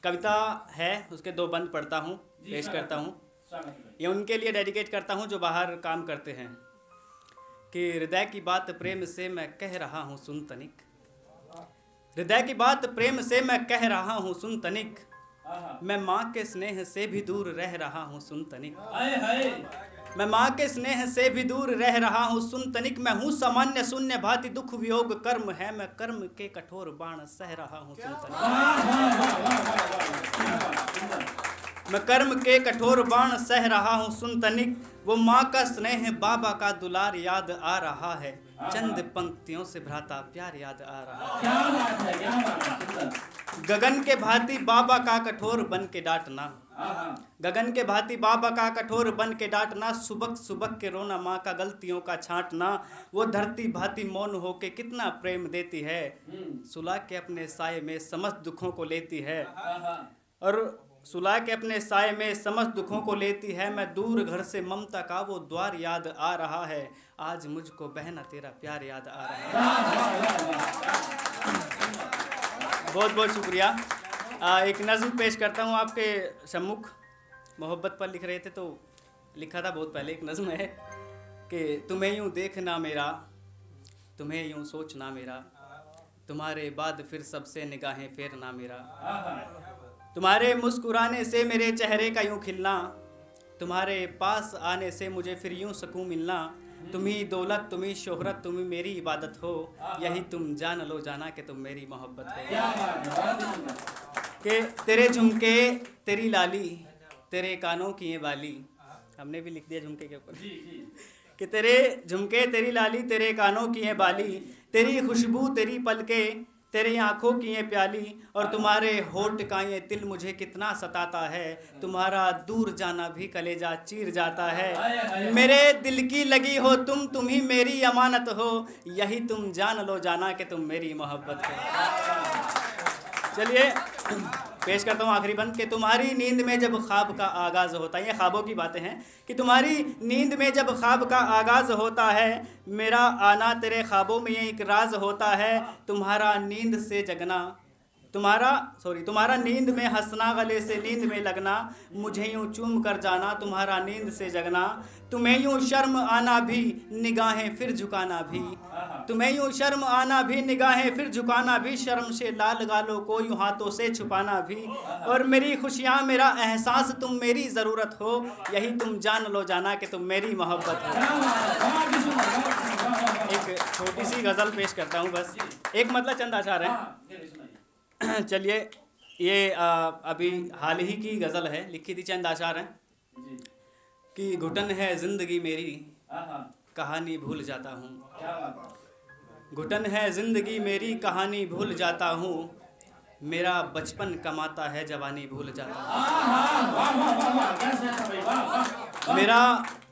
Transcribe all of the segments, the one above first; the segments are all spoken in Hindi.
कविता है, उसके 2 बंद पढ़ता हूँ, पेश करता हूँ। ये उनके लिए डेडिकेट करता हूँ जो बाहर काम करते हैं कि हृदय की बात प्रेम से मैं कह रहा हूँ सुन तनिक। हृदय की बात प्रेम से मैं कह रहा हूँ सुन तनिक। मैं माँ के स्नेह से भी दूर रह रहा हूँ सुन तनिक। मैं माँ के स्नेह से भी दूर रह रहा हूँ सुन तनिक। मैं हूँ सामान्य शून्य भांति दुख वियोग कर्म है। मैं कर्म के कठोर बाण सह रहा हूँ सुन तनिक। मैं कर्म के कठोर बाण सह रहा हूँ सुन तनिक। वो माँ का स्नेह बाबा का दुलार याद आ रहा है। चंद पंक्तियों से भ्राता प्यार याद आ रहा है। गगन के भांति बाबा का कठोर बन के डांटना। गगन के भांति बाबा का कठोर बन के डांटना। सुबक सुबक के रोना माँ का गलतियों का छांटना। वो धरती भांति मौन होके कितना प्रेम देती है। सुला के अपने साये में समस्त दुखों को लेती है। और सुला के अपने साये में समस्त दुखों को लेती है। मैं दूर घर से ममता का वो द्वार याद आ रहा है। आज मुझको बहना तेरा प्यार याद आ रहा है। बहुत बहुत शुक्रिया। एक नज़्म पेश करता हूँ आपके सम्मुख। मोहब्बत पर लिख रहे थे तो लिखा था बहुत पहले। एक नज़्म है कि तुम्हें यूँ देखना मेरा, तुम्हें यूँ सोचना मेरा, तुम्हारे बाद फिर सबसे निगाहें फेरना मेरा। तुम्हारे मुस्कुराने से मेरे चेहरे का यूँ खिलना, तुम्हारे पास आने से मुझे फिर यूँ सुकून मिलना। तुम्ही दौलत, तुम्ही शोहरत, तुम्ही मेरी इबादत हो। यही तुम जान लो जाना कि तुम मेरी मोहब्बत हो। कि तेरे झुमके तेरी लाली, तेरे कानों की ये बाली। हमने भी लिख दिया झुमके के ऊपर कि तेरे झुमके तेरी लाली, तेरे कानों की ये बाली, तेरी खुशबू तेरी पलके, तेरी आंखों की ये प्याली, और तुम्हारे होठ का ये तिल मुझे कितना सताता है। तुम्हारा दूर जाना भी कलेजा चीर जाता है। मेरे दिल की लगी हो तुम ही मेरी अमानत हो। यही तुम जान लो जाना कि तुम मेरी मोहब्बत हो। चलिए पेश करता हूँ आखिरी बंद कि तुम्हारी नींद में जब ख्वाब का आगाज़ होता है। ये ख्वाबों की बातें हैं कि तुम्हारी नींद में जब ख्वाब का आगाज़ होता है, मेरा आना तेरे ख्वाबों में ये एक राज होता है। तुम्हारा नींद से जगना, तुम्हारा नींद में हंसना, गले से नींद में लगना, मुझे यूँ चूम कर जाना, तुम्हारा नींद से जगना। तुम्हें यूँ शर्म आना भी निगाहें फिर झुकाना भी, तुम्हें यूँ शर्म आना भी निगाहें फिर झुकाना भी, शर्म से लाल गालों को यूँ हाथों से छुपाना भी। और मेरी खुशियाँ मेरा एहसास तुम मेरी ज़रूरत हो। यही तुम जान लो जाना कि तुम मेरी मोहब्बत हो। एक छोटी सी गज़ल पेश करता हूँ बस, एक मतलब चंद अशार हैं। चलिए ये अभी हाल ही की गज़ल है, लिखी थी, चंद अशार हैं कि घुटन है ज़िंदगी मेरी, कहानी भूल जाता हूँ। घुटन है ज़िंदगी मेरी, कहानी भूल जाता हूँ। मेरा बचपन कमाता है, जवानी भूल जाता हूँ।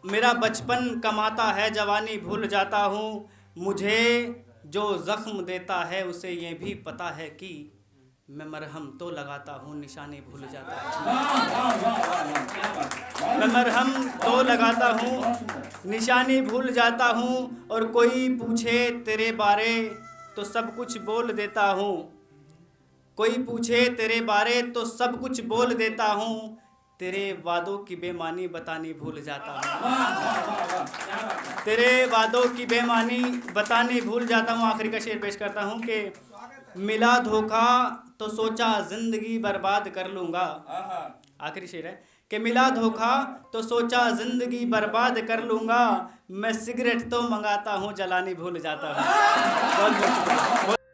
मेरा बचपन कमाता है, जवानी भूल जाता हूँ। मुझे जो ज़ख्म देता है उसे ये भी पता है कि मैं मरहम तो लगाता हूँ, निशानी भूल जाता हूँ। मैं मरहम तो लगाता हूँ, निशानी भूल जाता हूँ। और कोई पूछे तेरे बारे तो सब कुछ बोल देता हूँ। कोई पूछे तेरे बारे तो सब कुछ बोल देता हूँ। तेरे वादों की बेमानी बतानी भूल जाता हूँ। तेरे वादों की बेमानी बतानी भूल जाता हूँ। आखिरी का शेर पेश करता हूँ कि मिला धोखा तो सोचा ज़िंदगी बर्बाद कर लूँगा। आखिरी शेर है कि मिला धोखा तो सोचा ज़िंदगी बर्बाद कर लूँगा। मैं सिगरेट तो मंगाता हूँ, जलानी भूल जाता हूँ। बहुत बहुत शुक्रिया।